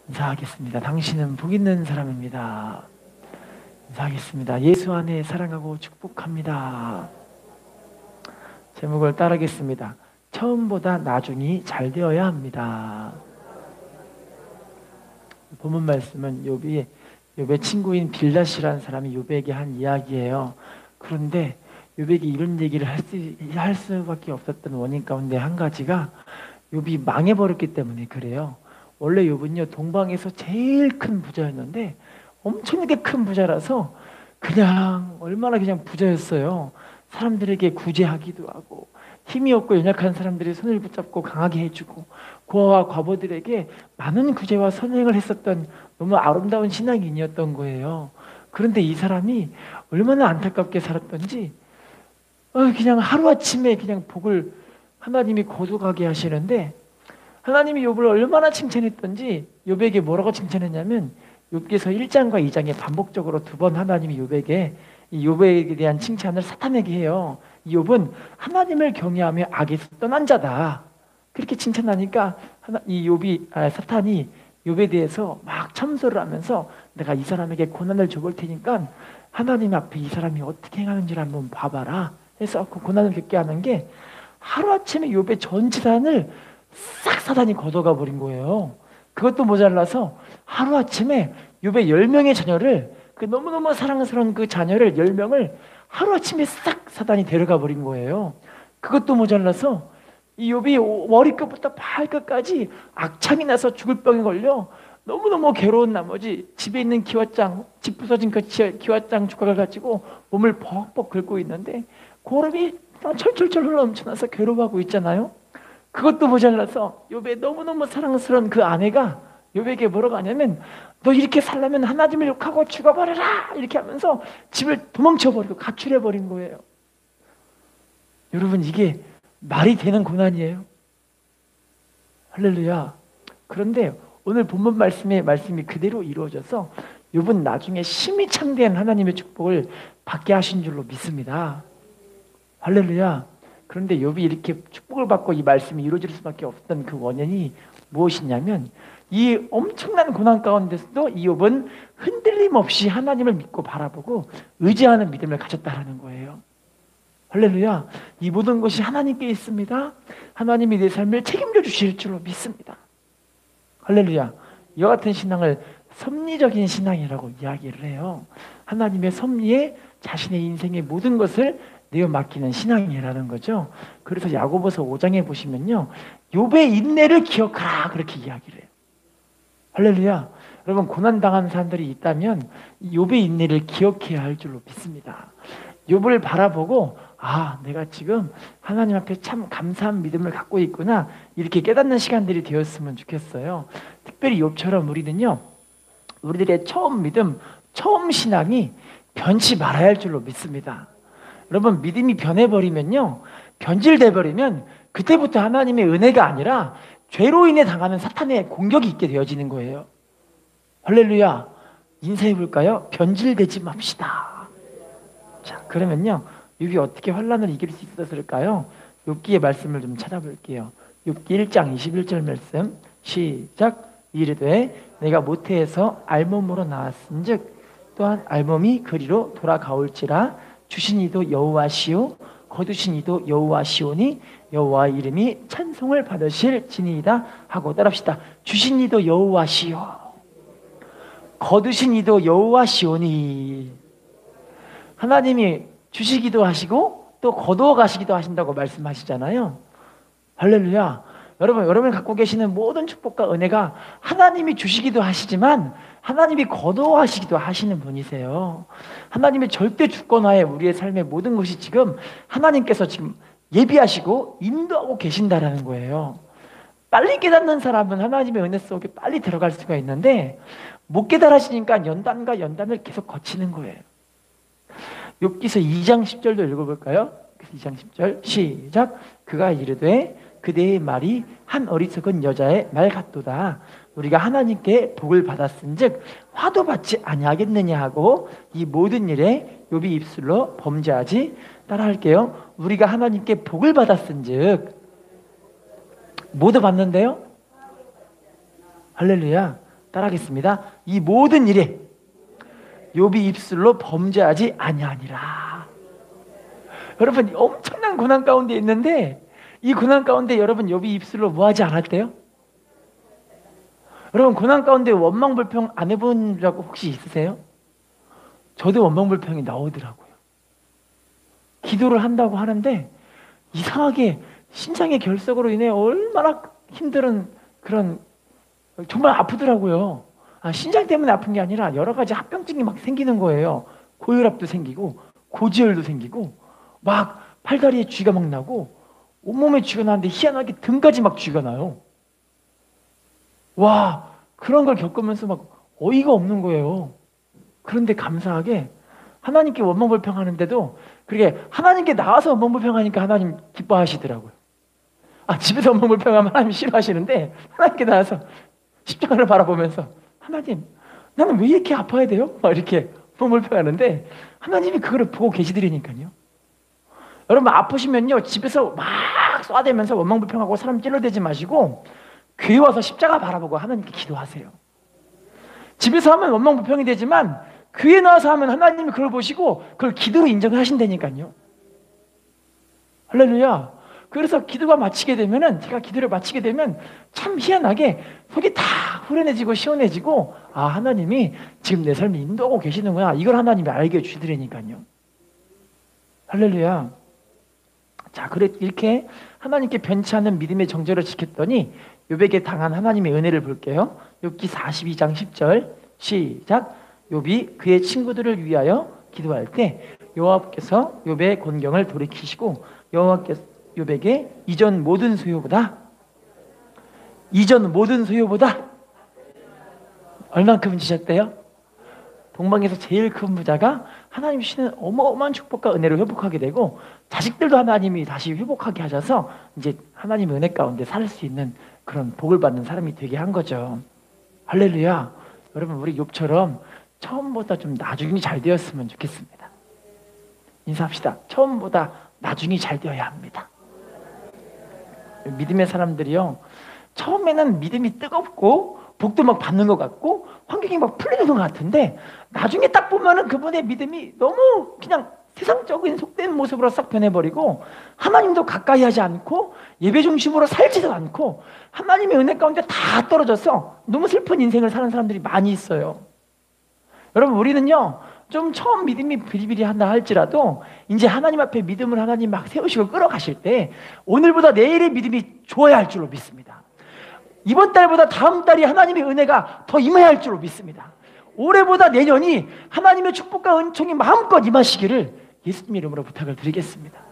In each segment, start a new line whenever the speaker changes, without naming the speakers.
인사하겠습니다. 당신은 복 있는 사람입니다. 인사하겠습니다. 예수 안에 사랑하고 축복합니다. 제목을 따르겠습니다. 처음보다 나중이 잘 되어야 합니다. 본문 말씀은 욥의 친구인 빌닷이라는 사람이 욥에게 한 이야기예요. 그런데 욥에게 이런 얘기를 할 수밖에 없었던 원인 가운데 한 가지가 욥이 망해버렸기 때문에 그래요. 원래 욥은요 동방에서 제일 큰 부자였는데 엄청나게 큰 부자라서 그냥 얼마나 그냥 부자였어요. 사람들에게 구제하기도 하고 힘이 없고 연약한 사람들이 손을 붙잡고 강하게 해주고 고아와 과부들에게 많은 구제와 선행을 했었던 너무 아름다운 신앙인이었던 거예요. 그런데 이 사람이 얼마나 안타깝게 살았던지 그냥 하루아침에 그냥 복을 하나님이 거두가게 하시는데 하나님이 욥을 얼마나 칭찬했던지 욥에게 뭐라고 칭찬했냐면 욥기서 1장과 2장에 반복적으로 두 번 하나님이 욥에게 이 욥에 대한 칭찬을 사탄에게 해요. 이 욥은 하나님을 경외하며 악에서 떠난 자다. 그렇게 칭찬하니까 사탄이 욥에 대해서 막 참소를 하면서 내가 이 사람에게 고난을 줘볼 테니까 하나님 앞에 이 사람이 어떻게 행하는지를 한번 봐봐라 해서 그 고난을 겪게 하는 게 하루아침에 욥의 전 재산을 싹 사단이 걷어가 버린 거예요. 그것도 모자라서 하루아침에 욥의 10명의 자녀를 그 너무너무 사랑스러운 그 자녀를 10명을 하루아침에 싹 사단이 데려가 버린 거예요. 그것도 모자라서 이 욥이 머리끝부터 발끝까지 악창이 나서 죽을 병에 걸려 너무너무 괴로운 나머지 집에 있는 기왓장, 집 부서진 그 기왓장 조각을 가지고 몸을 벅벅 긁고 있는데 고름이 철철철 흘러 넘쳐나서 괴로워하고 있잖아요. 그것도 모자라서 욥의 너무너무 사랑스러운 그 아내가 욥에게 뭐라고 하냐면 너 이렇게 살려면 하나님을 욕하고 죽어버려라 이렇게 하면서 집을 도망쳐버리고 가출해버린 거예요. 여러분 이게 말이 되는 고난이에요? 할렐루야. 그런데 오늘 본문 말씀이 그대로 이루어져서 욥은 나중에 심히 참된 하나님의 축복을 받게 하신 줄로 믿습니다. 할렐루야. 그런데 욥이 이렇게 축복을 받고 이 말씀이 이루어질 수밖에 없었던 그 원인이 무엇이냐면 이 엄청난 고난 가운데서도 이 욥은 흔들림 없이 하나님을 믿고 바라보고 의지하는 믿음을 가졌다라는 거예요. 할렐루야. 이 모든 것이 하나님께 있습니다. 하나님이 내 삶을 책임져 주실 줄로 믿습니다. 할렐루야. 이와 같은 신앙을 섭리적인 신앙이라고 이야기를 해요. 하나님의 섭리에 자신의 인생의 모든 것을 내어 맡기는 신앙이라는 거죠. 그래서 야고보서 5장에 보시면요. 욥의 인내를 기억하라 그렇게 이야기를 해요. 할렐루야. 여러분 고난당한 사람들이 있다면 욥의 인내를 기억해야 할 줄로 믿습니다. 욥을 바라보고 내가 지금 하나님 앞에 참 감사한 믿음을 갖고 있구나 이렇게 깨닫는 시간들이 되었으면 좋겠어요. 특별히 욥처럼 우리들의 처음 믿음, 처음 신앙이 변치 말아야 할 줄로 믿습니다. 여러분 믿음이 변해버리면요 변질돼 버리면 그때부터 하나님의 은혜가 아니라 죄로 인해 당하는 사탄의 공격이 있게 되어지는 거예요. 할렐루야. 인사해 볼까요? 변질되지 맙시다. 자 그러면요 욥이 어떻게 환난을 이길 수 있었을까요? 욥기의 말씀을 좀 찾아볼게요. 욥기 1장 21절 말씀 시작. 이르되 내가 모태에서 알몸으로 나왔은즉 또한 알몸이 그리로 돌아가올지라 주신 이도 여호와시오 거두신 이도 여호와시오니 여호와 이름이 찬송을 받으실지니이다 하고 따라합시다. 주신 이도 여호와시오 거두신 이도 여호와시오니. 하나님이 주시기도 하시고 또 거두어 가시기도 하신다고 말씀하시잖아요. 할렐루야. 여러분 갖고 계시는 모든 축복과 은혜가 하나님이 주시기도 하시지만 하나님이 거두어 하시기도 하시는 분이세요. 하나님의 절대 주권하에 우리의 삶의 모든 것이 지금 하나님께서 지금 예비하시고 인도하고 계신다라는 거예요. 빨리 깨닫는 사람은 하나님의 은혜 속에 빨리 들어갈 수가 있는데 못 깨달으시니까 연단과 연단을 계속 거치는 거예요. 욥기서 2장 10절도 읽어볼까요? 2장 10절 시작. 그가 이르되 그대의 말이 한 어리석은 여자의 말 같도다. 우리가 하나님께 복을 받았은즉 화도 받지 아니하겠느냐 하고 이 모든 일에 욥이 입술로 범죄하지. 따라할게요. 우리가 하나님께 복을 받았은즉 모두 받는데요. 할렐루야. 따라하겠습니다. 이 모든 일에 욥이 입술로 범죄하지 아니하니라. 여러분 엄청난 고난 가운데 있는데 이 고난 가운데 여러분 욥이 입술로 뭐하지 않았대요? 여러분 고난 가운데 원망불평 안 해본 적 혹시 있으세요? 저도 원망불평이 나오더라고요. 기도를 한다고 하는데 이상하게 신장의 결석으로 인해 얼마나 힘든 그런 정말 아프더라고요. 신장 때문에 아픈 게 아니라 여러 가지 합병증이 막 생기는 거예요. 고혈압도 생기고 고지혈도 생기고 막 팔다리에 쥐가 막 나고 온몸에 쥐가 나는데 희한하게 등까지 막 쥐가 나요. 와, 그런 걸 겪으면서 막 어이가 없는 거예요. 그런데 감사하게 하나님께 원망불평하는데도 그게 하나님께 나와서 원망불평하니까 하나님 기뻐하시더라고요. 집에서 원망불평하면 하나님 싫어하시는데 하나님께 나와서 십자가를 바라보면서 하나님, 나는 왜 이렇게 아파야 돼요? 막 이렇게 원망불평하는데 하나님이 그거를 보고 계시더라니까요. 여러분 아프시면요 집에서 막 쏴대면서 원망불평하고 사람 찔러대지 마시고 교회 와서 십자가 바라보고 하나님께 기도하세요. 집에서 하면 원망불평이 되지만 교회 나와서 하면 하나님이 그걸 보시고 그걸 기도로 인정하신다니까요. 할렐루야. 그래서 기도가 마치게 되면은 제가 기도를 마치게 되면 참 희한하게 속이 다 후련해지고 시원해지고 하나님이 지금 내 삶을 인도하고 계시는구나 이걸 하나님이 알게 해주시더라니까요. 할렐루야. 자, 그래 이렇게 하나님께 변치 않는 믿음의 정절을 지켰더니 욥에게 당한 하나님의 은혜를 볼게요. 욥기 42장 10절 시작. 욥이 그의 친구들을 위하여 기도할 때 여호와께서 욥의 곤경을 돌이키시고 여호와께서 욥에게 이전 모든 소유보다 얼만큼 주셨대요? 동방에서 제일 큰 부자가 하나님 주시는 어마어마한 축복과 은혜를 회복하게 되고 자식들도 하나님이 다시 회복하게 하셔서 이제 하나님의 은혜 가운데 살 수 있는 그런 복을 받는 사람이 되게 한 거죠. 할렐루야. 여러분 우리 욥처럼 처음보다 좀 나중이 잘 되었으면 좋겠습니다. 인사합시다. 처음보다 나중이 잘 되어야 합니다. 믿음의 사람들이요 처음에는 믿음이 뜨겁고 복도 막 받는 것 같고 환경이 막 풀리는 것 같은데 나중에 딱 보면은 그분의 믿음이 너무 그냥 세상적인 속된 모습으로 싹 변해버리고 하나님도 가까이 하지 않고 예배 중심으로 살지도 않고 하나님의 은혜 가운데 다 떨어져서 너무 슬픈 인생을 사는 사람들이 많이 있어요. 여러분 우리는요 좀 처음 믿음이 비리비리한다 할지라도 이제 하나님 앞에 믿음을 하나님 막 세우시고 끌어가실 때 오늘보다 내일의 믿음이 좋아야 할 줄로 믿습니다. 이번 달보다 다음 달이 하나님의 은혜가 더 임해야 할 줄로 믿습니다. 올해보다 내년이 하나님의 축복과 은총이 마음껏 임하시기를 예수님 이름으로 부탁을 드리겠습니다.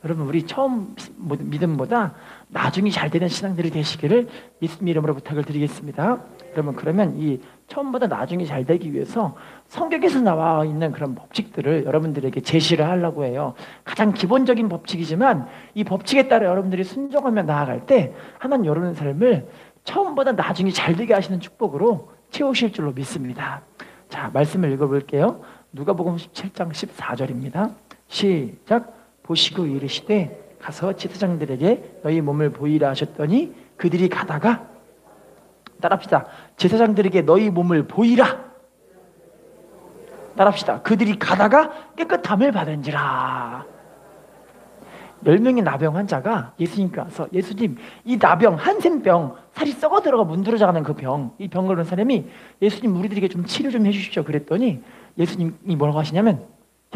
여러분 우리 처음 믿음보다 나중이 잘 되는 신앙들이 되시기를 예수님 이름으로 부탁을 드리겠습니다. 여러분 그러면 이 처음보다 나중이 잘 되기 위해서 성경에서 나와 있는 그런 법칙들을 여러분들에게 제시를 하려고 해요. 가장 기본적인 법칙이지만 이 법칙에 따라 여러분들이 순종하며 나아갈 때 하나님 여러분의 삶을 처음보다 나중이 잘 되게 하시는 축복으로 채우실 줄로 믿습니다. 자, 말씀을 읽어볼게요. 누가복음 17장 14절입니다. 시작. 보시고 이르시되 가서 제사장들에게 너희 몸을 보이라 하셨더니 그들이 가다가 따라합시다. 제사장들에게 너희 몸을 보이라. 따라합시다. 그들이 가다가 깨끗함을 받은지라. 10명의 나병 환자가 예수님께 와서 예수님 이 나병 한센병 살이 썩어 들어가 문드러져가는 그 병, 이 병 걸린 사람이 예수님 우리들에게 좀 치료 좀 해주십시오 그랬더니 예수님이 뭐라고 하시냐면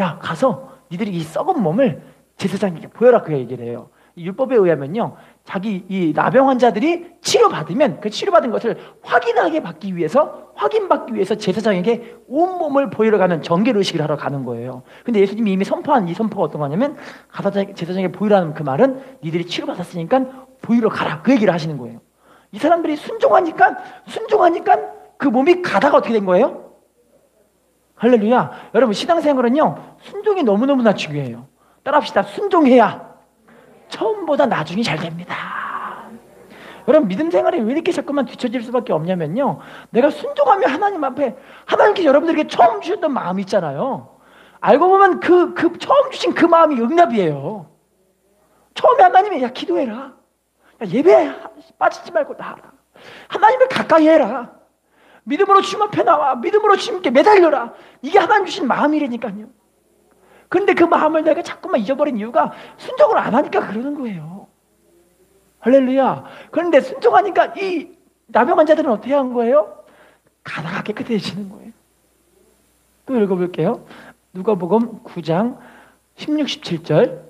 야 가서 니들이 이 썩은 몸을 제사장에게 보여라 그 얘기를 해요. 율법에 의하면요 자기 이 나병 환자들이 치료받으면 그 치료받은 것을 확인받기 위해서 제사장에게 온몸을 보이러 가는 정결의식을 하러 가는 거예요. 근데 예수님이 이미 선포한 이 선포가 어떤 거냐면 가서 제사장에게 보이라는 그 말은 니들이 치료받았으니까 보이러 가라 그 얘기를 하시는 거예요. 이 사람들이 순종하니까 그 몸이 가다가 어떻게 된 거예요? 할렐루야. 여러분 신앙생활은요 순종이 너무너무나 중요해요. 따라합시다. 순종해야 처음보다 나중이 잘 됩니다. 여러분 믿음 생활이 왜 이렇게 자꾸만 뒤처질 수밖에 없냐면요 내가 순종하면 하나님 앞에 하나님께서 여러분들에게 처음 주셨던 마음이 있잖아요. 알고 보면 그 처음 주신 그 마음이 응답이에요. 처음에 하나님이 야 기도해라, 야, 예배 빠지지 말고 나와라, 하나님을 가까이 해라, 믿음으로 주님 앞에 나와. 믿음으로 주님께 매달려라. 이게 하나님 주신 마음이라니까요. 그런데 그 마음을 내가 자꾸만 잊어버린 이유가 순종을 안 하니까 그러는 거예요. 할렐루야. 그런데 순종하니까 이 나병 환자들은 어떻게 한 거예요? 가다가 깨끗해지는 거예요. 또 읽어볼게요. 누가복음 9장 16, 17절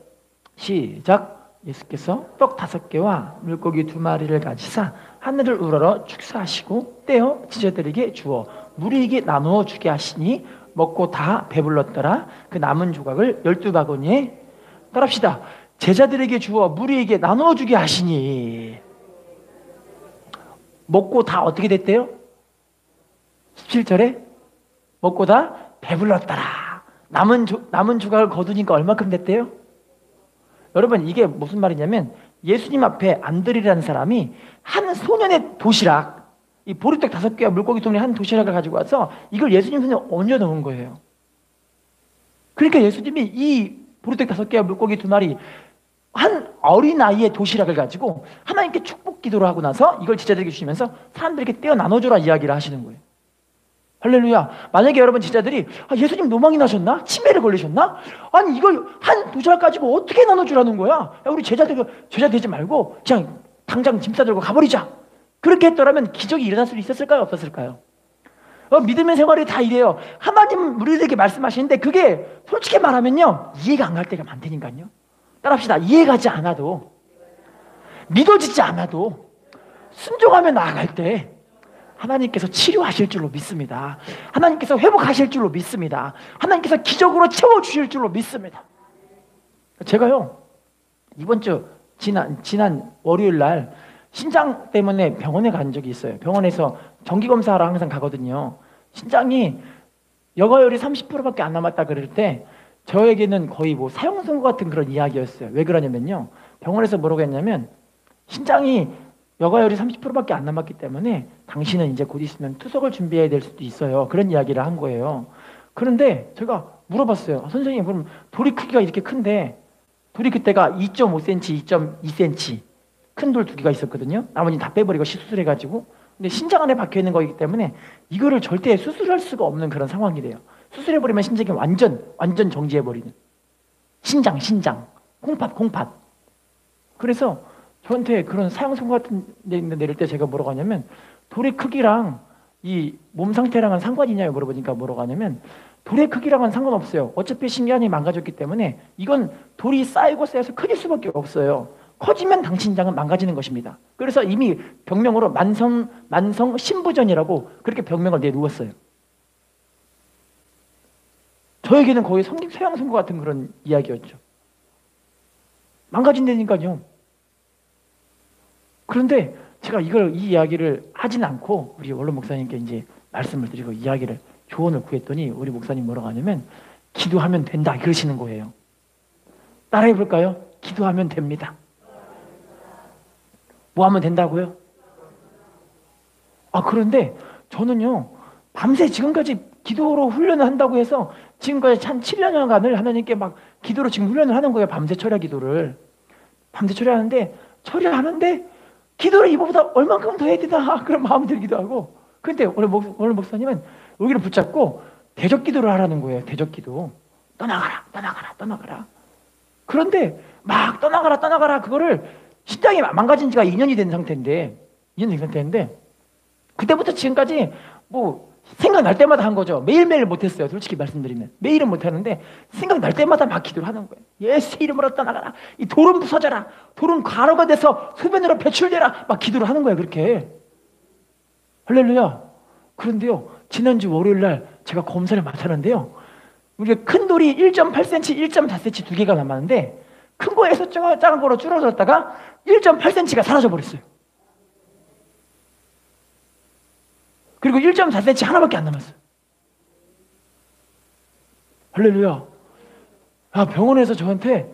시작. 예수께서 떡 5개와 물고기 2마리를 가지사 하늘을 우러러 축사하시고 떼어 제자들에게 주어 무리에게 나누어 주게 하시니 먹고 다 배불렀더라. 그 남은 조각을 12바구니에 따릅시다. 제자들에게 주어 무리에게 나누어 주게 하시니 먹고 다 어떻게 됐대요? 17절에 먹고 다 배불렀더라. 남은 조각을 거두니까 얼마큼 됐대요? 여러분 이게 무슨 말이냐면 예수님 앞에 안드레라는 사람이 한 소년의 도시락, 이 보리떡 5개와 물고기 2마리 한 도시락을 가지고 와서 이걸 예수님 손에 얹어 놓은 거예요. 그러니까 예수님이 이 보리떡 5개와 물고기 2마리 한 어린아이의 도시락을 가지고 하나님께 축복 기도를 하고 나서 이걸 제자들에게 주시면서 사람들에게 떼어 나눠주라 이야기를 하시는 거예요. 할렐루야. 만약에 여러분 제자들이 예수님 노망이 나셨나? 치매를 걸리셨나? 아니 이걸 한 도시락 가지고 어떻게 나눠주라는 거야? 야, 우리 제자 되지 말고 그냥 당장 짐 싸들고 가버리자. 그렇게 했더라면 기적이 일어날 수 있었을까요? 없었을까요? 믿음의 생활이 다 이래요. 하나님 우리들에게 말씀하시는데 그게 솔직히 말하면요 이해가 안 갈 때가 많다니까요. 따라합시다. 이해가지 않아도 믿어지지 않아도 순종하며 나아갈 때 하나님께서 치료하실 줄로 믿습니다. 하나님께서 회복하실 줄로 믿습니다. 하나님께서 기적으로 채워주실 줄로 믿습니다. 제가요 이번 주 지난 월요일 날 신장 때문에 병원에 간 적이 있어요. 병원에서 정기검사하러 항상 가거든요. 신장이 여과율이 30%밖에 안 남았다 그럴 때 저에게는 거의 뭐 사형 선고 같은 그런 이야기였어요. 왜 그러냐면요 병원에서 뭐라고 했냐면 신장이 여과율이 30%밖에 안 남았기 때문에 당신은 이제 곧 있으면 투석을 준비해야 될 수도 있어요. 그런 이야기를 한 거예요. 그런데 제가 물어봤어요. 선생님 그럼 돌이 크기가 이렇게 큰데 돌이 그때가 2.5cm, 2.2cm 큰 돌 2개가 있었거든요. 나머지는 다 빼버리고 수술해가지고. 근데 신장 안에 박혀있는 거기 때문에 이거를 절대 수술할 수가 없는 그런 상황이래요. 수술해버리면 신장이 완전 정지해버리는. 신장, 콩팥. 그래서 저한테 그런 사형 선고 같은 데 내릴 때 제가 뭐라고 하냐면 돌의 크기랑 이 몸 상태랑은 상관이 있냐고 물어보니까 뭐라고 하냐면 돌의 크기랑은 상관없어요. 어차피 신장이 망가졌기 때문에 이건 돌이 쌓이고 쌓여서 커질 수밖에 없어요. 커지면 당신 신장은 망가지는 것입니다. 그래서 이미 병명으로 만성 신부전이라고 그렇게 병명을 내놓았어요. 저에게는 거의 사형 선고 같은 그런 이야기였죠. 망가진다니까요. 그런데 제가 이 이야기를 하진 않고 우리 원로 목사님께 이제 말씀을 드리고 이야기를 조언을 구했더니 우리 목사님 뭐라고 하냐면 기도하면 된다 그러시는 거예요. 따라해 볼까요? 기도하면 됩니다. 뭐 하면 된다고요? 그런데 저는요 밤새 지금까지 기도로 훈련을 한다고 해서 지금까지 한 7년간을 하나님께 막 기도로 지금 훈련을 하는 거예요. 밤새 철야 기도를. 밤새 철야하는데 기도를 이거보다 얼만큼 더 해야 되나 그런 마음이 들기도 하고. 그런데 오늘 목사님은 여기를 붙잡고 대적 기도를 하라는 거예요. 대적 기도. 떠나가라. 그런데 막 떠나가라 그거를 신장이 망가진 지가 2년이 된 상태인데 그때부터 지금까지 뭐 생각날 때마다 한 거죠. 매일매일 못했어요. 솔직히 말씀드리면 매일은 못하는데 생각날 때마다 막 기도를 하는 거예요. 예수 이름으로 떠나가라. 이 돌은 부서져라. 돌은 가루가 돼서 소변으로 배출되라. 막 기도를 하는 거예요. 그렇게. 할렐루야. 그런데요 지난주 월요일 날 제가 검사를 맡았는데요 우리가 큰 돌이 1.8cm, 1.4cm 2개가 남았는데 큰 거에서 작은 거로 줄어들었다가 1.8cm가 사라져 버렸어요. 그리고 1.4cm 하나밖에 안 남았어요. 할렐루야. 병원에서 저한테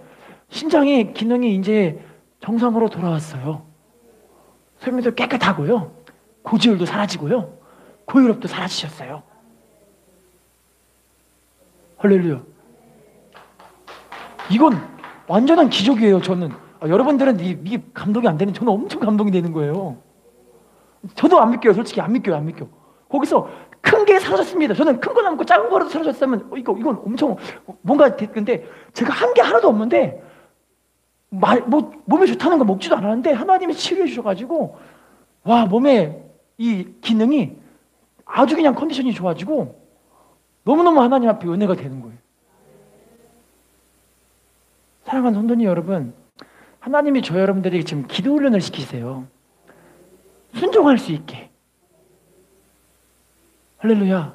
신장의 기능이 이제 정상으로 돌아왔어요. 소변도 깨끗하고요. 고지혈도 사라지고요. 고혈압도 사라지셨어요. 할렐루야. 이건 완전한 기적이에요. 저는 여러분들은 이게 감동이 안 되는 저는 엄청 감동이 되는 거예요. 저도 안 믿겨요. 솔직히 안 믿겨요. 거기서 큰 게 사라졌습니다. 저는 큰 거 남고 작은 거라도 사라졌으면 이건 엄청 뭔가 됐는데 제가 한 게 하나도 없는데 몸에 좋다는 거 먹지도 않았는데 하나님이 치료해 주셔가지고 와 몸에 이 기능이 아주 그냥 컨디션이 좋아지고 너무너무 하나님 앞에 은혜가 되는 거예요. 사랑하는 성도님 여러분, 하나님이 저 여러분들에게 지금 기도 훈련을 시키세요. 순종할 수 있게. 할렐루야.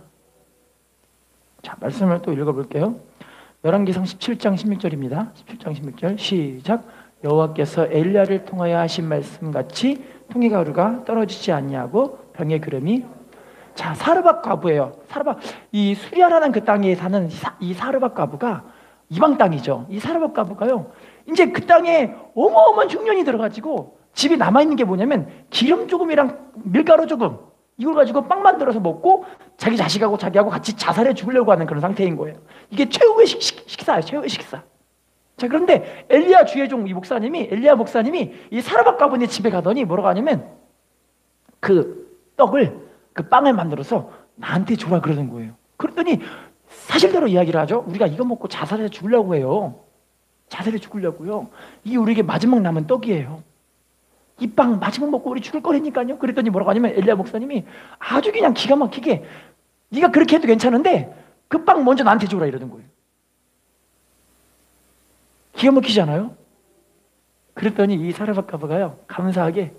자, 말씀을 또 읽어볼게요. 열왕기상 17장 16절입니다. 17장 16절 시작. 여호와께서 엘리야를 통하여 하신 말씀같이 통의 가루가 떨어지지 않냐고 병의 그름이. 자, 사르밧 과부예요. 사르밧, 이 수리아라는 그 땅에 사는 이 사르밧 과부가 이방 땅이죠. 이 사르밧 과부가요, 이제 그 땅에 어마어마한 흉년이 들어가지고 집에 남아있는 게 뭐냐면 기름 조금이랑 밀가루 조금, 이걸 가지고 빵 만들어서 먹고 자기 자식하고 자기하고 같이 자살해 죽으려고 하는 그런 상태인 거예요. 이게 최후의 식사예요. 최후의 식사. 자, 그런데 엘리야 주의종 엘리야 목사님이 이 사르밧 과부의 집에 가더니 뭐라고 하냐면 그 떡을, 그 빵을 만들어서 나한테 줘라 그러는 거예요. 그랬더니 사실대로 이야기를 하죠. 우리가 이거 먹고 자살해 죽으려고 해요. 자살해 죽으려고요. 이게 우리에게 마지막 남은 떡이에요. 이 빵 마지막 먹고 우리 죽을 거라니까요. 그랬더니 뭐라고 하냐면 엘리야 목사님이 아주 그냥 기가 막히게 네가 그렇게 해도 괜찮은데 그 빵 먼저 나한테 줘라 이러는 거예요. 기가 막히지 않아요? 그랬더니 이 사르밧 과부가요, 감사하게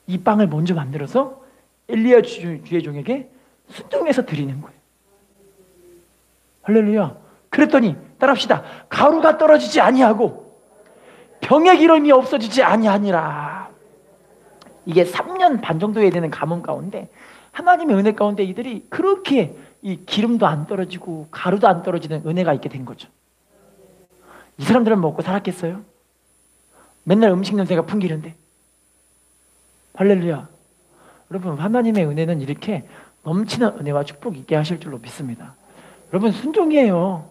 이 빵을 먼저 만들어서 엘리야 주의 종에게 순종해서 드리는 거예요. 할렐루야. 그랬더니 따라합시다. 가루가 떨어지지 아니하고 병의 기름이 없어지지 아니하니라. 이게 3년 반 정도에 되는 가뭄 가운데 하나님의 은혜 가운데 이들이 그렇게 이 기름도 안 떨어지고 가루도 안 떨어지는 은혜가 있게 된 거죠. 이 사람들은 먹고 살았겠어요? 맨날 음식 냄새가 풍기는데. 할렐루야. 여러분, 하나님의 은혜는 이렇게 넘치는 은혜와 축복이 있게 하실 줄로 믿습니다. 여러분, 순종이에요.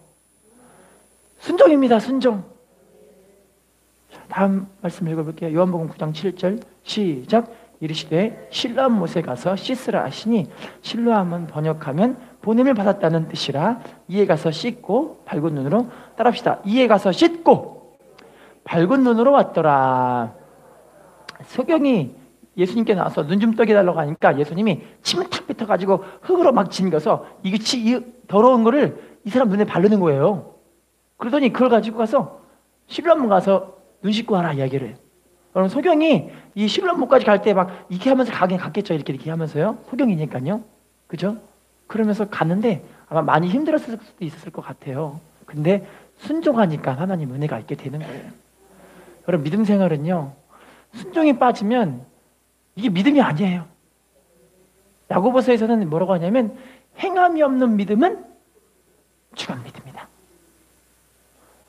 순종입니다. 순종. 다음 말씀 읽어볼게요. 요한복음 9장 7절 시작. 이르시되 실로암 못에 가서 씻으라 하시니 실로암은 번역하면 보냄을 받았다는 뜻이라. 이에 가서 씻고 밝은 눈으로, 따라합시다. 이에 가서 씻고 밝은 눈으로 왔더라. 소경이 예수님께 나와서 눈 좀 떠겨달라고 하니까 예수님이 침을 탁 뱉어가지고 흙으로 막 징겨서 이 더러운 거를 이 사람 눈에 바르는 거예요. 그러더니 그걸 가지고 가서 실로암 가서 눈 씻고 와라 이야기를 해요. 그럼 소경이 이 실로암까지 갈 때 막 이렇게 하면서 가긴 갔겠죠. 이렇게 하면서요. 소경이니까요. 그죠? 그러면서 갔는데 아마 많이 힘들었을 수도 있었을 것 같아요. 근데 순종하니까 하나님 은혜가 있게 되는 거예요. 여러분, 믿음 생활은요, 순종이 빠지면 이게 믿음이 아니에요. 야고보서에서는 뭐라고 하냐면 행함이 없는 믿음은 죽은 믿음이다.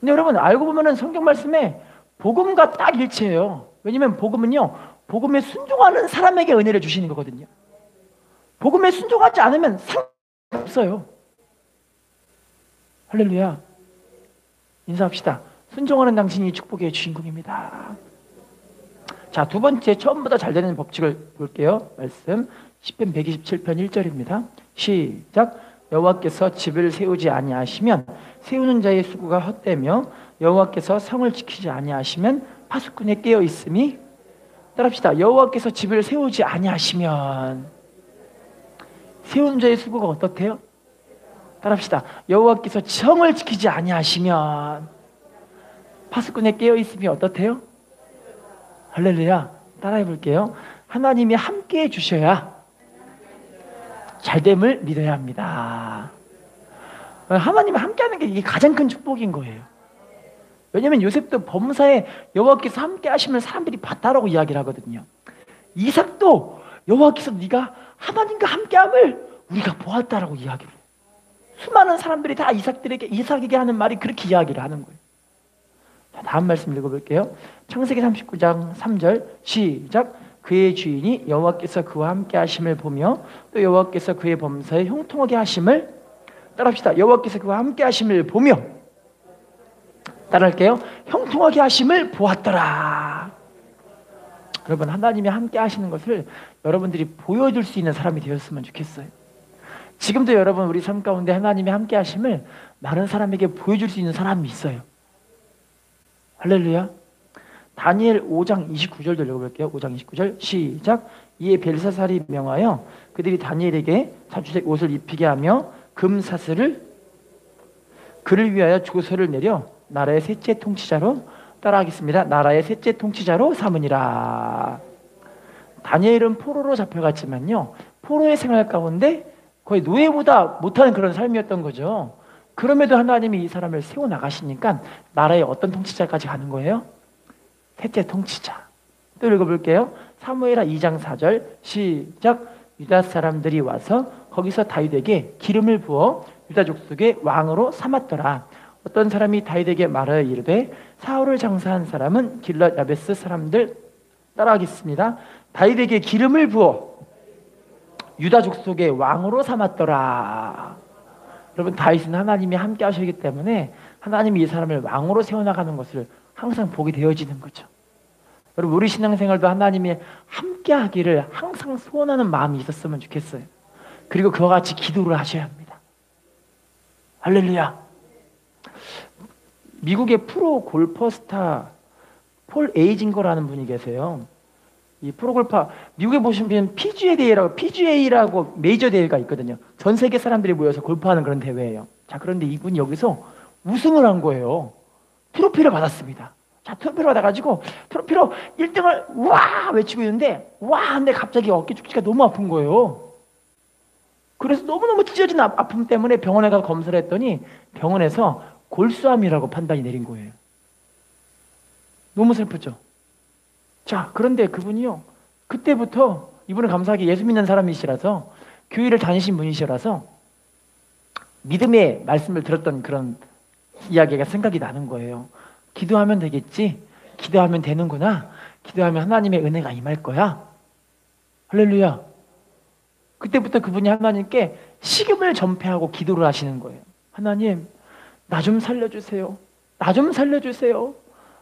근데 여러분, 알고 보면은 성경 말씀에 복음과 딱 일치해요. 왜냐면 복음은요, 복음에 순종하는 사람에게 은혜를 주시는 거거든요. 복음에 순종하지 않으면 상관없어요. 할렐루야. 인사합시다. 순종하는 당신이 축복의 주인공입니다. 자, 두 번째, 처음보다 잘 되는 법칙을 볼게요. 말씀 시편 127편 1절입니다. 시작. 여호와께서 집을 세우지 아니하시면 세우는 자의 수고가 헛되며 여호와께서 성을 지키지 아니하시면 파수꾼에 깨어 있음이. 따라합시다. 여호와께서 집을 세우지 아니하시면 세우는 자의 수고가 어떻대요? 따라합시다. 여호와께서 성을 지키지 아니하시면 파수꾼에 깨어 있음이 어떻대요? 할렐루야. 따라해 볼게요. 하나님이 함께해 주셔야 잘됨을 믿어야 합니다. 하나님이 함께하는 게 이게 가장 큰 축복인 거예요. 왜냐하면 요셉도 범사에 여호와께서 함께 하시면 사람들이 봤다라고 이야기를 하거든요. 이삭도 여호와께서 네가 하나님과 함께함을 우리가 보았다라고 이야기를 해요. 수많은 사람들이 다 이삭에게 하는 말이 그렇게 이야기를 하는 거예요. 자, 다음 말씀 읽어볼게요. 창세기 39장 3절 시작. 그의 주인이 여호와께서 그와 함께 하심을 보며 또 여호와께서 그의 범사에 형통하게 하심을. 따라합시다. 여호와께서 그와 함께 하심을 보며, 따라할게요. 형통하게 하심을 보았더라. 여러분, 하나님이 함께 하시는 것을 여러분들이 보여줄 수 있는 사람이 되었으면 좋겠어요. 지금도 여러분 우리 삶 가운데 하나님이 함께 하심을 다른 사람에게 보여줄 수 있는 사람이 있어요. 할렐루야. 다니엘 5장 29절도 읽어볼게요. 5장 29절 시작. 이에 벨사살이 명하여 그들이 다니엘에게 자주색 옷을 입히게 하며 금사슬을 그를 위하여 조서를 내려 나라의 셋째 통치자로 따라하겠습니다. 나라의 셋째 통치자로 삼으니라. 다니엘은 포로로 잡혀갔지만요, 포로의 생활 가운데 거의 노예보다 못하는 그런 삶이었던 거죠. 그럼에도 하나님이 이 사람을 세워나가시니까 나라의 어떤 통치자까지 가는 거예요? 셋째 통치자. 또 읽어볼게요. 사무엘하 2장 4절 시작. 유다 사람들이 와서 거기서 다윗에게 기름을 부어 유다 족속의 왕으로 삼았더라. 어떤 사람이 다윗에게 말하여 이르되 사울을 장사한 사람은 길랏 야베스 사람들 따라하겠습니다. 다윗에게 기름을 부어 유다 족속의 왕으로 삼았더라. 여러분, 다윗은 하나님이 함께 하시기 때문에 하나님이 이 사람을 왕으로 세워나가는 것을 항상 보게 되어지는 거죠. 여러분, 우리 신앙생활도 하나님이 함께 하기를 항상 소원하는 마음이 있었으면 좋겠어요. 그리고 그와 같이 기도를 하셔야 합니다. 할렐루야. 미국의 프로 골퍼 스타 폴 에이징거라는 분이 계세요. 이 프로 골퍼, 미국에 보시면 PGA라고 메이저 대회가 있거든요. 전 세계 사람들이 모여서 골프하는 그런 대회예요. 자, 그런데 이분이 여기서 우승을 한 거예요. 트로피를 받았습니다. 자, 트로피를 받아가지고 트로피로 1등을 와 외치고 있는데, 와 근데 갑자기 어깨 축지가 너무 아픈 거예요. 그래서 너무너무 찢어진 아픔 때문에 병원에 가서 검사를 했더니 병원에서 골수암이라고 판단이 내린 거예요. 너무 슬프죠. 자, 그런데 그분이요, 그때부터, 이분은 감사하게 예수 믿는 사람이시라서 교회를 다니신 분이시라서 믿음의 말씀을 들었던 그런 이야기가 생각이 나는 거예요. 기도하면 되겠지, 기도하면 되는구나, 기도하면 하나님의 은혜가 임할 거야. 할렐루야. 그때부터 그분이 하나님께 식음을 전폐하고 기도를 하시는 거예요. 하나님, 나 좀 살려주세요. 나 좀 살려주세요.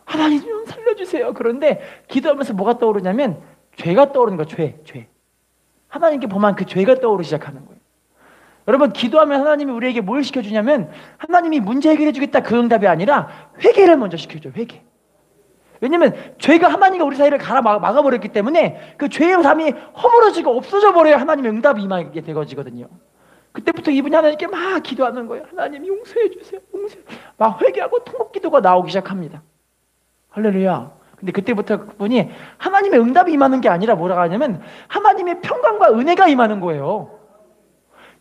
하나님 좀 살려주세요. 그런데 기도하면서 뭐가 떠오르냐면 죄가 떠오르는 거예요. 죄. 하나님께 범한 그 죄가 떠오르기 시작하는 거예요. 여러분, 기도하면 하나님이 우리에게 뭘 시켜주냐면, 하나님이 문제 해결해 주겠다 그 응답이 아니라 회개를 먼저 시켜줘요. 회개. 왜냐면 죄가 하나님과 우리 사이를 막아버렸기 때문에 그 죄의 삶이 허물어지고 없어져 버려야 하나님의 응답이 임하게 되거든요. 그때부터 이분이 하나님께 막 기도하는 거예요. 하나님 용서해 주세요. 막 회개하고 통곡 기도가 나오기 시작합니다. 할렐루야. 근데 그때부터 그분이 하나님의 응답이 임하는 게 아니라 뭐라고 하냐면 하나님의 평강과 은혜가 임하는 거예요.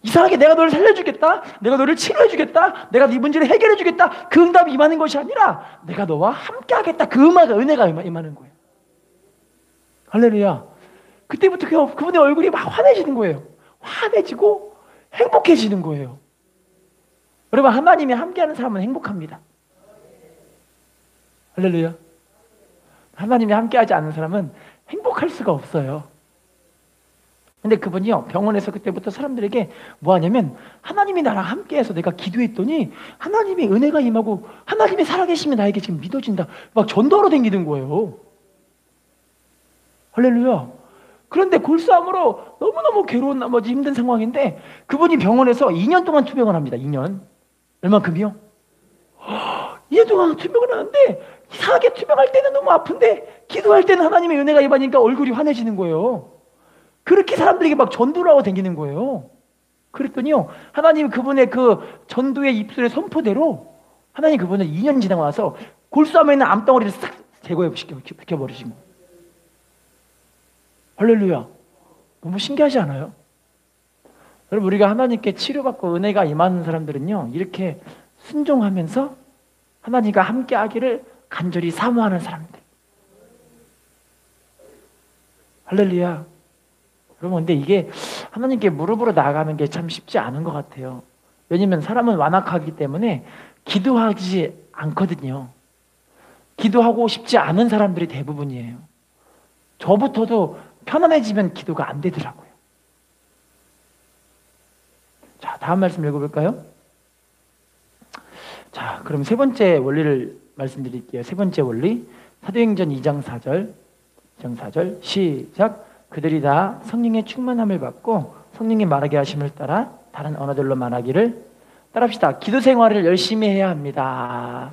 이상하게 내가 너를 살려주겠다, 내가 너를 치료해주겠다, 내가 네 문제를 해결해주겠다, 그 응답이 임하는 것이 아니라 내가 너와 함께 하겠다, 그 은혜가 임하는 거예요. 할렐루야. 그때부터 그분의 얼굴이 막 환해지는 거예요. 환해지고 행복해지는 거예요. 여러분, 하나님이 함께하는 사람은 행복합니다. 할렐루야. 하나님이 함께하지 않는 사람은 행복할 수가 없어요. 근데 그분이요, 병원에서 그때부터 사람들에게 뭐 하냐면, 하나님이 나랑 함께해서 내가 기도했더니 하나님의 은혜가 임하고 하나님이 살아계시면 나에게 지금 믿어진다, 막 전도하러 다니는 거예요. 할렐루야. 그런데 골수암으로 너무너무 괴로운 나머지 힘든 상황인데 그분이 병원에서 2년 동안 투병을 합니다. 2년. 얼만큼이요? 2년 동안 투병을 하는데, 이상하게 투병할 때는 너무 아픈데 기도할 때는 하나님의 은혜가 임하니까 얼굴이 환해지는 거예요. 그렇게 사람들에게 막 전도를 하고 다니는 거예요. 그랬더니요, 하나님 그분의 그 전도의 입술의 선포대로 하나님 그분을 2년 지나고 나서 골수암에 있는 암덩어리를 싹 제거시켜버리신 거예요. 할렐루야. 너무 신기하지 않아요? 여러분, 우리가 하나님께 치료받고 은혜가 임하는 사람들은요, 이렇게 순종하면서 하나님과 함께 하기를 간절히 사모하는 사람들. 할렐루야. 여러분, 근데 이게 하나님께 무릎으로 나아가는 게 참 쉽지 않은 것 같아요. 왜냐면 사람은 완악하기 때문에 기도하지 않거든요. 기도하고 싶지 않은 사람들이 대부분이에요. 저부터도 편안해지면 기도가 안 되더라고요. 자, 다음 말씀 읽어볼까요? 자, 그럼 세 번째 원리를 말씀드릴게요. 세 번째 원리, 사도행전 2장 4절 4절 시작. 그들이 다 성령의 충만함을 받고 성령이 말하게 하심을 따라 다른 언어들로 말하기를 따라합시다. 기도 생활을 열심히 해야 합니다.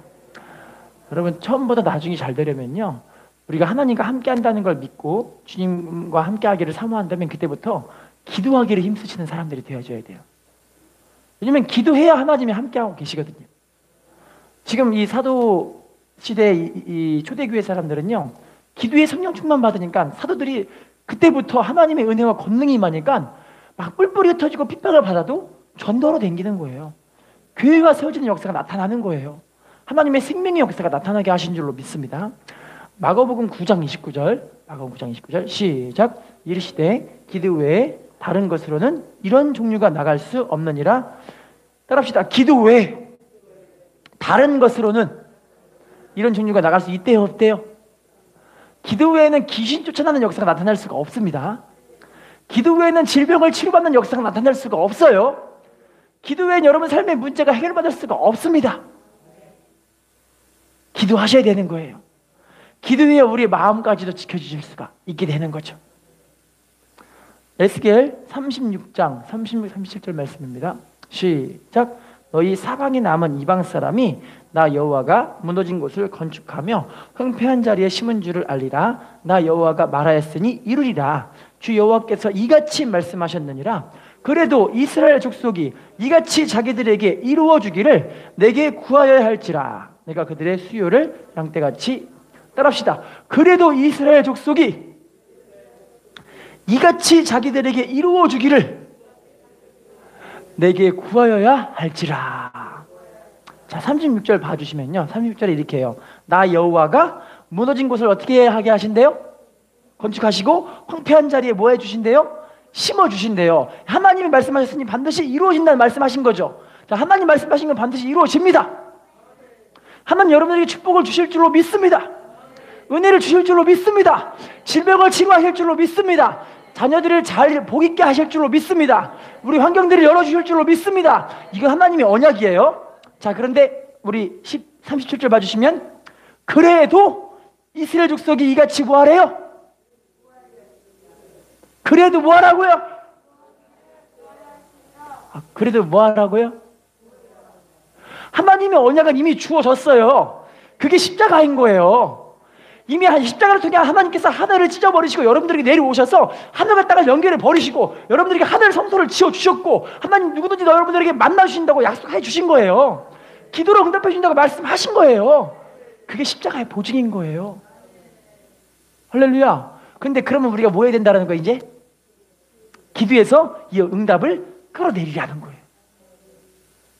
여러분 처음보다 나중에 잘 되려면요, 우리가 하나님과 함께 한다는 걸 믿고 주님과 함께 하기를 사모한다면 그때부터 기도하기를 힘쓰시는 사람들이 되어줘야 돼요. 왜냐면 기도해야 하나님이 함께하고 계시거든요. 지금 이 사도 시대 이 초대교회 사람들은요, 기도에 성령 충만 받으니까 사도들이 그때부터 하나님의 은혜와 권능이 임하니까 막 뿔뿔이 흩어지고 핍박을 받아도 전도로 댕기는 거예요. 교회가 세워지는 역사가 나타나는 거예요. 하나님의 생명의 역사가 나타나게 하신 줄로 믿습니다. 마가복음 9장 29절, 마가복음 9장 29절 시작. 이르시되 기도 외에 다른 것으로는 이런 종류가 나갈 수 없느니라. 따라합시다. 기도 외에 다른 것으로는 이런 종류가 나갈 수 있대요, 없대요? 기도 외에는 귀신 쫓아나는 역사가 나타날 수가 없습니다. 기도 외에는 질병을 치료받는 역사가 나타날 수가 없어요. 기도 외에는 여러분 삶의 문제가 해결받을 수가 없습니다. 기도하셔야 되는 거예요. 기도해야 우리의 마음까지도 지켜주실 수가 있게 되는 거죠. 에스겔 36장 36, 37절 말씀입니다. 시작. 너희 사방에 남은 이방 사람이 나 여호와가 무너진 곳을 건축하며 황폐한 자리에 심은 줄을 알리라. 나 여호와가 말하였으니 이루리라. 주 여호와께서 이같이 말씀하셨느니라. 그래도 이스라엘 족속이 이같이 자기들에게 이루어 주기를 내게 구하여야 할지라. 내가 그들의 수요를 양떼같이 따라합시다. 그래도 이스라엘 족속이 이같이 자기들에게 이루어 주기를 내게 구하여야 할지라. 자, 36절 봐주시면요, 36절에 이렇게 해요. 나 여호와가 무너진 곳을 어떻게 하게 하신대요? 건축하시고 황폐한 자리에 뭐 해주신대요? 심어주신대요. 하나님이 말씀하셨으니 반드시 이루어진다는 말씀하신 거죠. 자, 하나님 말씀하신 건 반드시 이루어집니다. 하나님 여러분에게 축복을 주실 줄로 믿습니다. 은혜를 주실 줄로 믿습니다. 질병을 치료하실 줄로 믿습니다. 자녀들을 잘 복 있게 하실 줄로 믿습니다. 우리 환경들을 열어주실 줄로 믿습니다. 이건 하나님의 언약이에요. 자, 그런데 우리 37절 봐주시면 그래도 이스라엘 족속이 이같이 뭐하래요? 그래도 뭐하라고요? 그래도 뭐하라고요? 하나님의 언약은 이미 주어졌어요. 그게 십자가인 거예요. 이미 십자가를 통해 하나님께서 하늘을 찢어버리시고 여러분들에게 내려오셔서 하늘과 땅을 연결해 버리시고 여러분들에게 하늘 성소를 지어주셨고 하나님 누구든지 여러분들에게 만나주신다고 약속해 주신 거예요. 기도로 응답해 주신다고 말씀하신 거예요. 그게 십자가의 보증인 거예요. 할렐루야. 근데 그러면 우리가 뭐 해야 된다는 거예요? 이제 기도해서 이 응답을 끌어내리라는 거예요.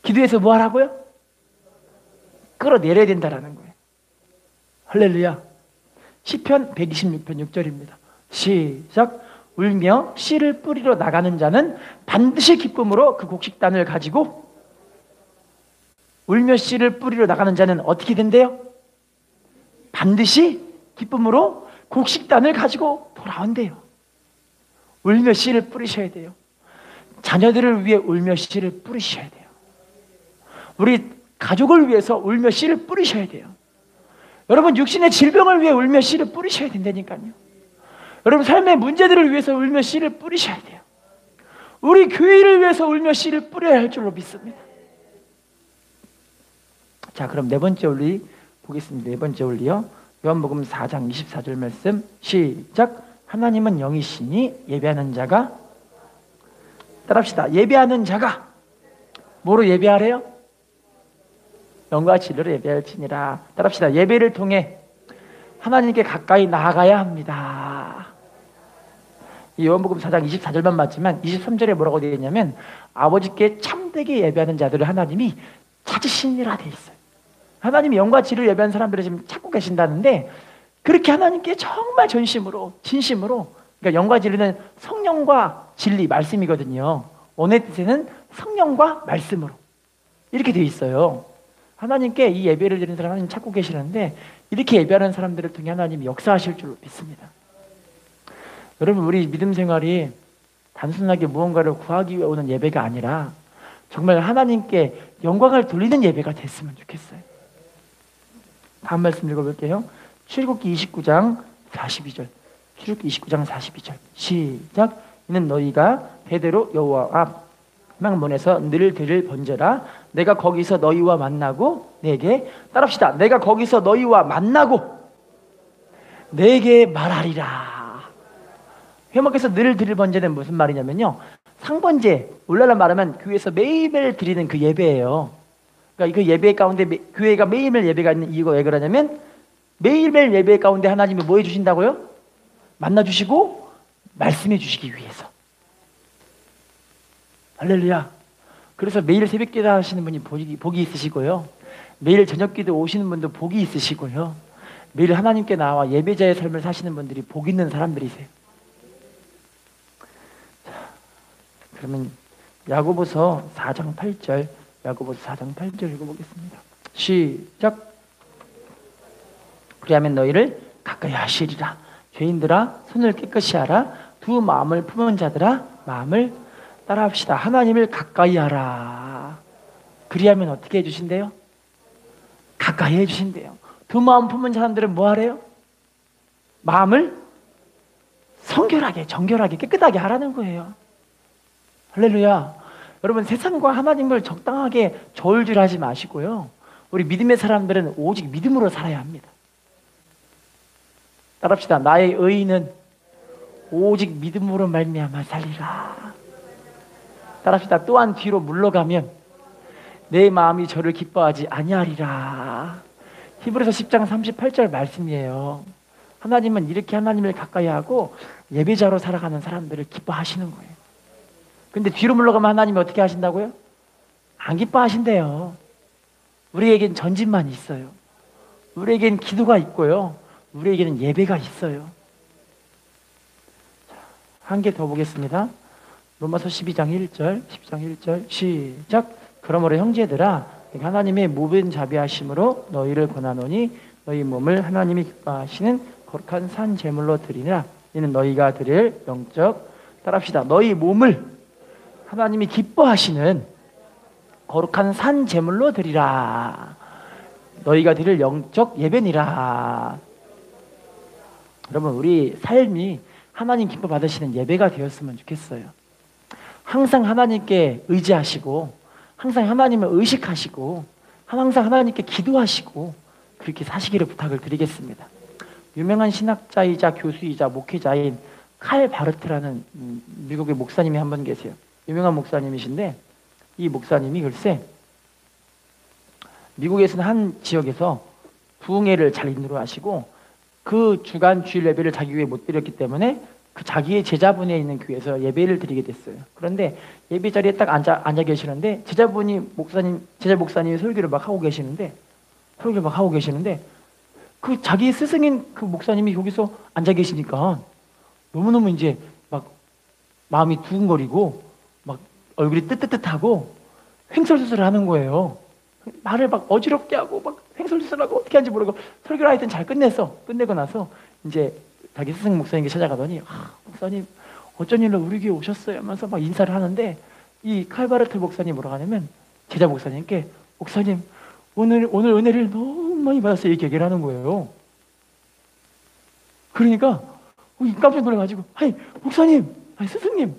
기도해서 뭐 하라고요? 끌어내려야 된다는 거예요. 할렐루야. 시편 126편 6절입니다. 시작. 울며 씨를 뿌리러 나가는 자는 반드시 기쁨으로 그 곡식단을 가지고, 울며 씨를 뿌리러 나가는 자는 어떻게 된대요? 반드시 기쁨으로 곡식단을 가지고 돌아온대요. 울며 씨를 뿌리셔야 돼요. 자녀들을 위해 울며 씨를 뿌리셔야 돼요. 우리 가족을 위해서 울며 씨를 뿌리셔야 돼요. 여러분 육신의 질병을 위해 울며 씨를 뿌리셔야 된다니까요. 여러분 삶의 문제들을 위해서 울며 씨를 뿌리셔야 돼요. 우리 교회를 위해서 울며 씨를 뿌려야 할 줄로 믿습니다. 자, 그럼 네 번째 원리 보겠습니다. 네 번째 원리요. 요한복음 4장 24절 말씀 시작. 하나님은 영이시니 예배하는 자가, 따라합시다. 예배하는 자가 뭐로 예배하래요? 영과 진리로 예배할지니라. 따라합시다. 예배를 통해 하나님께 가까이 나아가야 합니다. 이 요한복음 4장 24절만 맞지만 23절에 뭐라고 되어 있냐면 아버지께 참되게 예배하는 자들을 하나님이 찾으시니라 되어 있어요. 하나님이 영과 진리로 예배하는 사람들을 지금 찾고 계신다는데, 그렇게 하나님께 정말 전심으로 진심으로, 그러니까 영과 진리는 성령과 진리 말씀이거든요. 원의 뜻에는 성령과 말씀으로 이렇게 되어 있어요. 하나님께 이 예배를 드리는 사람 하나님 찾고 계시는데, 이렇게 예배하는 사람들을 통해 하나님이 역사하실 줄로 믿습니다. 여러분 우리 믿음 생활이 단순하게 무언가를 구하기 위해 오는 예배가 아니라 정말 하나님께 영광을 돌리는 예배가 됐으면 좋겠어요. 다음 말씀 읽어볼게요. 출애굽기 29장 42절 출애굽기 29장 42절 시작. 이는 너희가 대대로 여호와 앞 망문에서 늘 들을 번제라. 내가 거기서 너희와 만나고 내게 따라합시다. 내가 거기서 너희와 만나고 내게 말하리라. 회막에서 늘 드릴 번제는 무슨 말이냐면요, 상번제, 오늘날 말하면 교회에서 매일매일 드리는 그 예배예요. 그러니까 그 예배 가운데 교회가 매일매일 예배가 있는 이유가 왜 그러냐면 매일매일 예배 가운데 하나님이 뭐 해주신다고요? 만나주시고 말씀해 주시기 위해서. 할렐루야. 그래서 매일 새벽 기도 하시는 분이 복이 있으시고요, 매일 저녁 기도 오시는 분도 복이 있으시고요, 매일 하나님께 나와 예배자의 삶을 사시는 분들이 복 있는 사람들이세요. 자, 그러면 야고보서 4장 8절, 야고보서 4장 8절 읽어보겠습니다. 시작. 그리하면 너희를 가까이 하시리라. 죄인들아 손을 깨끗이 하라. 두 마음을 품은 자들아 마음을 따라합시다. 하나님을 가까이 하라. 그리하면 어떻게 해주신대요? 가까이 해주신대요. 두 마음 품은 사람들은 뭐 하래요? 마음을 성결하게, 정결하게, 깨끗하게 하라는 거예요. 할렐루야. 여러분, 세상과 하나님을 적당하게 저울질하지 마시고요, 우리 믿음의 사람들은 오직 믿음으로 살아야 합니다. 따라합시다. 나의 의인은 오직 믿음으로 말미암아 살리라. 따라합시다. 또한 뒤로 물러가면 내 마음이 저를 기뻐하지 아니하리라. 히브리서 10장 38절 말씀이에요. 하나님은 이렇게 하나님을 가까이 하고 예배자로 살아가는 사람들을 기뻐하시는 거예요. 근데 뒤로 물러가면 하나님이 어떻게 하신다고요? 안 기뻐하신대요. 우리에겐 전진만 있어요. 우리에겐 기도가 있고요, 우리에게는 예배가 있어요. 한 개 더 보겠습니다. 로마서 12장 1절, 10장 1절 시작. 그러므로 형제들아, 하나님의 무변 자비하심으로 너희를 권하노니 너희 몸을 하나님이 기뻐하시는 거룩한 산 제물로 드리라. 이는 너희가 드릴 영적, 따라합시다. 너희 몸을 하나님이 기뻐하시는 거룩한 산 제물로 드리라. 너희가 드릴 영적 예배니라. 여러분, 우리 삶이 하나님 기뻐 받으시는 예배가 되었으면 좋겠어요. 항상 하나님께 의지하시고, 항상 하나님을 의식하시고, 항상 하나님께 기도하시고, 그렇게 사시기를 부탁을 드리겠습니다. 유명한 신학자이자 교수이자 목회자인 칼 바르트라는 미국의 목사님이 한 분 계세요. 유명한 목사님이신데, 이 목사님이 글쎄 미국에서는 한 지역에서 부흥회를 잘 인도하시고, 그 주간 주일 예배를 자기 교회에 못 드렸기 때문에 그 자기의 제자분에 있는 교회에서 예배를 드리게 됐어요. 그런데 예배 자리에 딱 앉아 계시는데, 제자 목사님이 설교를 막 하고 계시는데 그 자기 스승인 그 목사님이 여기서 앉아 계시니까 너무너무 이제 막 마음이 두근거리고 막 얼굴이 뜨뜻하고 횡설수설 하는 거예요. 말을 막 어지럽게 하고 막 횡설수설하고 어떻게 하는지 모르고, 설교를 하여튼 잘 끝내고 나서 이제 자기 스승 목사님께 찾아가더니, 목사님 어쩐 일로 우리 교회 오셨어요 하면서 막 인사를 하는데, 이 칼바르트 목사님 뭐라고 하냐면 제자 목사님께, 목사님 오늘 은혜를 너무 많이 받았어요, 이렇게 얘기를 하는 거예요. 그러니까 깜짝 놀라가지고, 아니 목사님, 아니 스승님,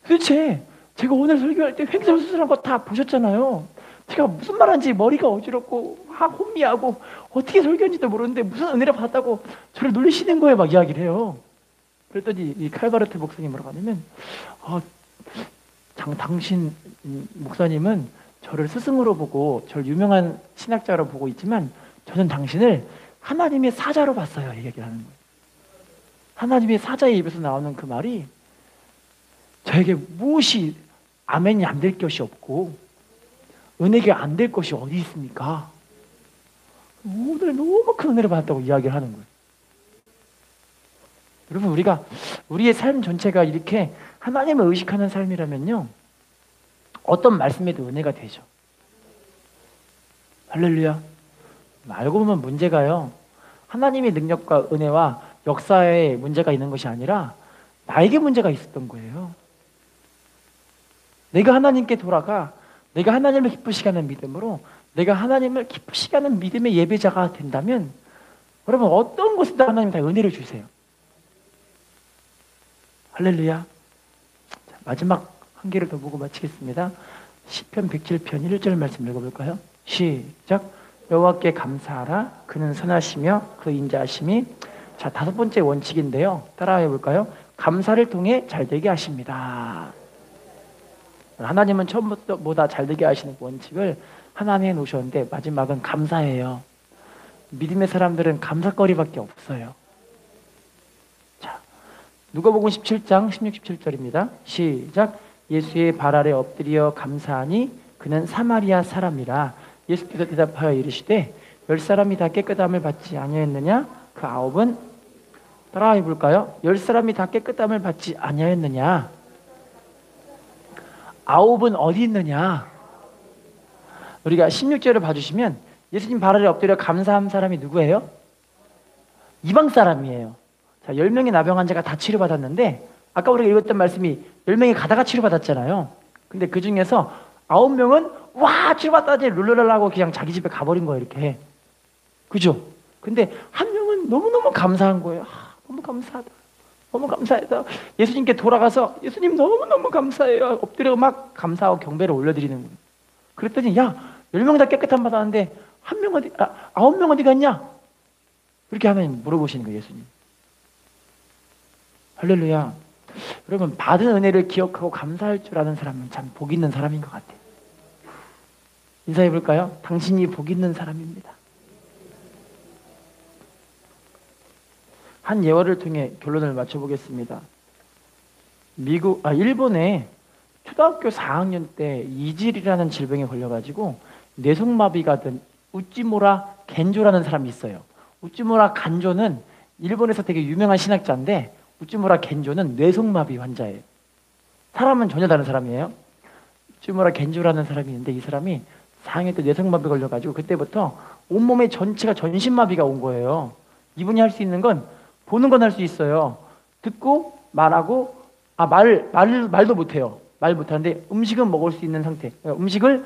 도대체 제가 오늘 설교할 때 횡설수설한 거 다 보셨잖아요. 제가 무슨 말하는지 머리가 어지럽고 혼미하고 어떻게 설교했는지도 모르는데 무슨 은혜를 받았다고 저를 놀리시는 거예요, 막 이야기를 해요. 그랬더니 이 칼바르트 목사님이 뭐라고 하냐면, 당신 목사님은 저를 스승으로 보고 저를 유명한 신학자로 보고 있지만 저는 당신을 하나님의 사자로 봤어요, 이 얘기를 하는 거예요. 하나님의 사자의 입에서 나오는 그 말이 저에게 무엇이 아멘이 안 될 것이 없고 은혜가 안 될 것이 어디 있습니까? 오늘 너무 큰 은혜를 받았다고 이야기를 하는 거예요. 여러분, 우리의 삶 전체가 이렇게 하나님을 의식하는 삶이라면요, 어떤 말씀에도 은혜가 되죠. 할렐루야. 알고 보면 문제가요, 하나님의 능력과 은혜와 역사에 문제가 있는 것이 아니라 나에게 문제가 있었던 거예요. 내가 하나님께 돌아가, 내가 하나님을 기쁘시게 하는 믿음으로, 내가 하나님을 기쁘시게 하는 믿음의 예배자가 된다면, 여러분 어떤 곳에다 하나님 다 은혜를 주세요. 할렐루야. 자, 마지막 한 개를 더 보고 마치겠습니다. 시편 107편 1절 말씀 읽어볼까요? 시작. 여호와께 감사하라. 그는 선하시며 그 인자하심이. 자, 다섯 번째 원칙인데요. 따라해 볼까요? 감사를 통해 잘되게 하십니다. 하나님은 처음부터 잘되게 하시는 원칙을 하나님에 놓으셨는데 마지막은 감사예요. 믿음의 사람들은 감사거리밖에 없어요. 자, 누가복음 17장 16, 17절입니다. 시작. 예수의 발 아래 엎드려 감사하니 그는 사마리아 사람이라. 예수께서 대답하여 이르시되 10사람이 다 깨끗함을 받지 아니하였느냐? 그 아홉은 따라해 볼까요? 10사람이 다 깨끗함을 받지 아니하였느냐? 아홉은 어디 있느냐? 우리가 16절을 봐주시면 예수님 발 아래 엎드려 감사한 사람이 누구예요? 이방 사람이에요. 자, 10명의 나병 환자가 다 치료받았는데 아까 우리가 읽었던 말씀이 10명이 가다가 치료받았잖아요. 근데 그 중에서 9명은 와 치료받았지 룰루랄라고 그냥 자기 집에 가버린 거예요. 이렇게. 그죠? 근데 한 명은 너무너무 감사한 거예요. 너무 감사하다. 너무 감사해서 예수님께 돌아가서 예수님 너무너무 감사해요. 엎드려 막 감사하고 경배를 올려드리는 거예요. 그랬더니 야 10명 다 깨끗한 받았는데 9명 어디 갔냐? 그렇게 하면 물어보시는 거예요. 예수님. 할렐루야. 여러분 받은 은혜를 기억하고 감사할 줄 아는 사람은 참 복 있는 사람인 것 같아요. 인사해 볼까요? 당신이 복 있는 사람입니다. 한 예화를 통해 결론을 맞춰보겠습니다. 일본에 초등학교 4학년 때 이질이라는 질병에 걸려가지고 뇌성마비가 된 우찌무라 겐조라는 사람이 있어요. 우찌무라 간조는 일본에서 되게 유명한 신학자인데 우찌무라 겐조는 뇌성마비 환자예요. 사람은 전혀 다른 사람이에요. 우찌무라 겐조라는 사람이 있는데 이 사람이 4학년 때 뇌성마비 걸려가지고 그때부터 온몸에 전체가 전신마비가 온 거예요. 이분이 할 수 있는 건 보는 건 할 수 있어요. 듣고 말하고 말도 못해요. 말 못하는데 음식은 먹을 수 있는 상태. 음식을